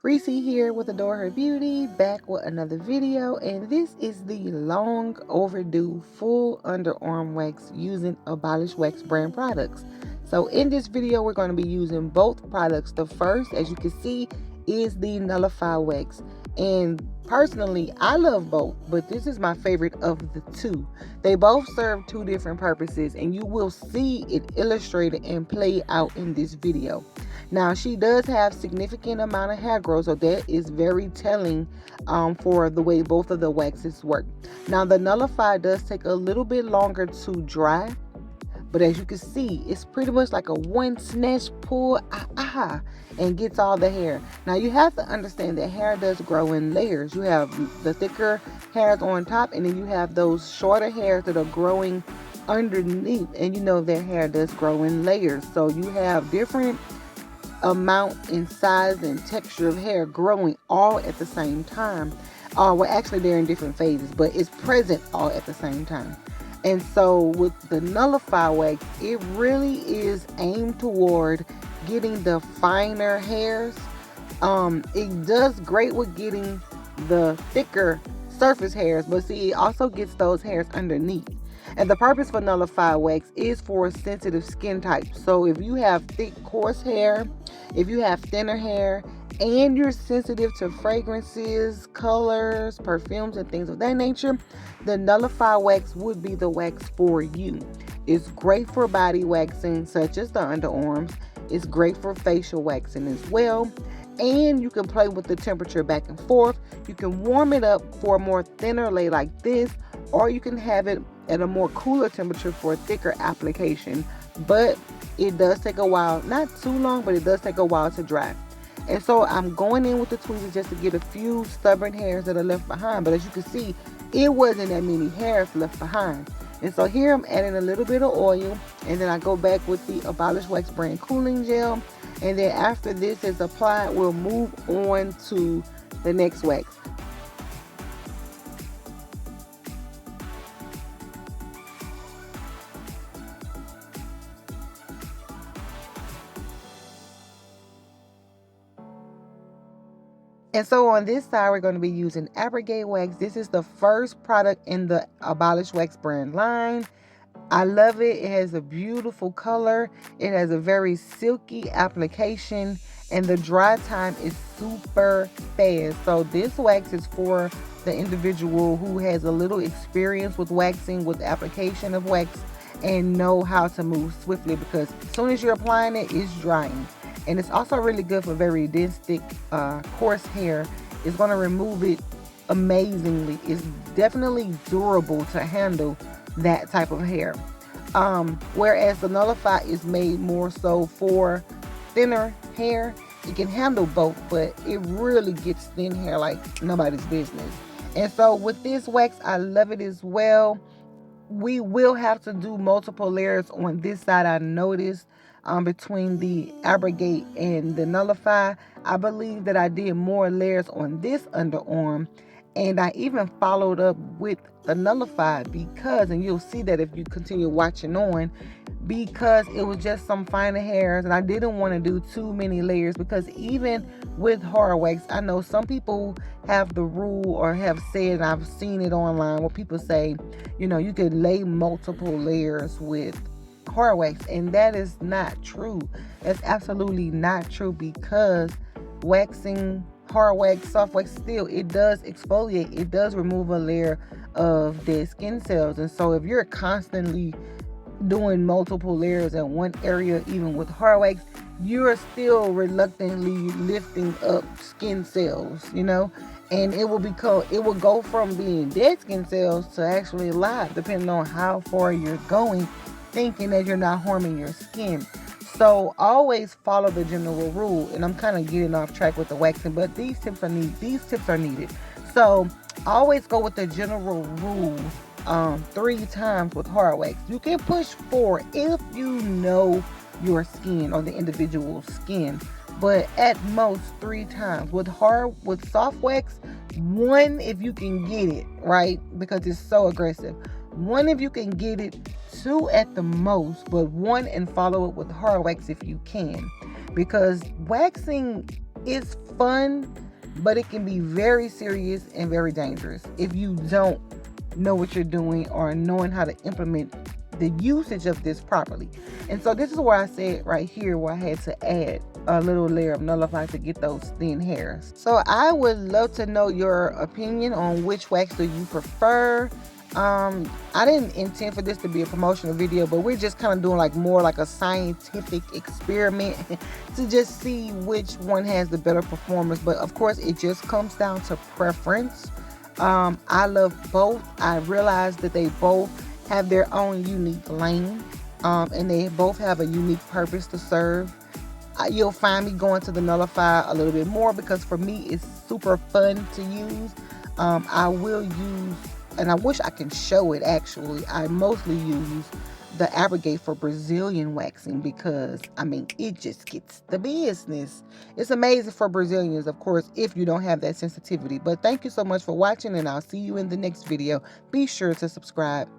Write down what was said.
Reese here with Adore Her Beauty, back with another video, and this is the long overdue full underarm wax using Abolish Wax brand products. So in this video, we're going to be using both products. The first, as you can see, is the Nullify wax. And personally, I love both, but this is my favorite of the two. They both serve two different purposes, and you will see it illustrated and played out in this video. Now, she does have significant amount of hair growth, so that is very telling for the way both of the waxes work. Now, the Nullify does take a little bit longer to dry, but as you can see, it's pretty much like a one snatch pull and gets all the hair. Now, you have to understand that hair does grow in layers. You have the thicker hairs on top, and then you have those shorter hairs that are growing underneath, and you know that hair does grow in layers. So you have different amount in size and texture of hair growing all at the same time. Well, actually they're in different phases, but it's present all at the same time. And so with the Nullify wax, it really is aimed toward getting the finer hairs. It does great with getting the thicker surface hairs, but see, it also gets those hairs underneath. And the purpose for Nullify wax is for sensitive skin types. So if you have thick, coarse hair, if you have thinner hair, and you're sensitive to fragrances, colors, perfumes, and things of that nature, the Nullify wax would be the wax for you. It's great for body waxing, such as the underarms. It's great for facial waxing as well. And you can play with the temperature back and forth. You can warm it up for a more thinner lay like this, or you can have it at a more cooler temperature for a thicker application. But it does take a while, not too long, but it does take a while to dry. And so I'm going in with the tweezers just to get a few stubborn hairs that are left behind. But as you can see, it wasn't that many hairs left behind. And so here I'm adding a little bit of oil, and then I go back with the Abolish Wax brand cooling gel. And then after this is applied, we'll move on to the next wax. And so on this side, we're going to be using Abrogate wax. This is the first product in the Abolish Wax brand line. I love it. It has a beautiful color. It has a very silky application, and the dry time is super fast. So this wax is for the individual who has a little experience with waxing, with the application of wax, and know how to move swiftly, because as soon as you're applying it, it's drying. And it's also really good for very dense, thick, coarse hair. It's going to remove it amazingly. It's definitely durable to handle that type of hair. Whereas the Nullify is made more so for thinner hair. It can handle both, but it really gets thin hair like nobody's business. And so with this wax, I love it as well. We will have to do multiple layers on this side, I noticed. Between the Abrogate and the Nullify, I believe that I did more layers on this underarm, and I even followed up with the Nullify because, and you'll see that if you continue watching on, because it was just some finer hairs, and I didn't want to do too many layers, because even with hard wax, I know some people have the rule or have said, and I've seen it online where people say, you know, you could lay multiple layers with hard wax, and that is not true. That's absolutely not true, because waxing, hard wax, soft wax, still, it does exfoliate. It does remove a layer of dead skin cells. And so if you're constantly doing multiple layers in one area, even with hard wax, you're still reluctantly lifting up skin cells, you know, and it will go from being dead skin cells to actually live, depending on how far you're going, thinking that you're not harming your skin. So always follow the general rule. And I'm kind of getting off track with the waxing, but these tips are needed. So always go with the general rule 3 times with hard wax. You can push 4 if you know your skin or the individual's skin, but at most 3 times. With soft wax, 1 if you can get it right, because it's so aggressive. 1 if you can get it, 2 at the most, but 1 and follow it with hard wax if you can, because waxing It's fun, but it can be very serious and very dangerous if you don't know what you're doing or knowing how to implement the usage of this properly. And so this is where I said right here where I had to add a little layer of Nullify to get those thin hairs. So I would love to know your opinion on which wax do you prefer. I didn't intend for this to be a promotional video, but we're just kind of doing like more like a scientific experiment to just see which one has the better performance. But of course it just comes down to preference. I love both. I realize that they both have their own unique lane, and they both have a unique purpose to serve. You'll find me going to the Nullify a little bit more because for me it's super fun to use. I will use, and I wish I can show it actually, I mostly use the Abrogate for Brazilian waxing because, I mean, it just gets the business. It's amazing for Brazilians, of course, if you don't have that sensitivity. But thank you so much for watching, and I'll see you in the next video. Be sure to subscribe.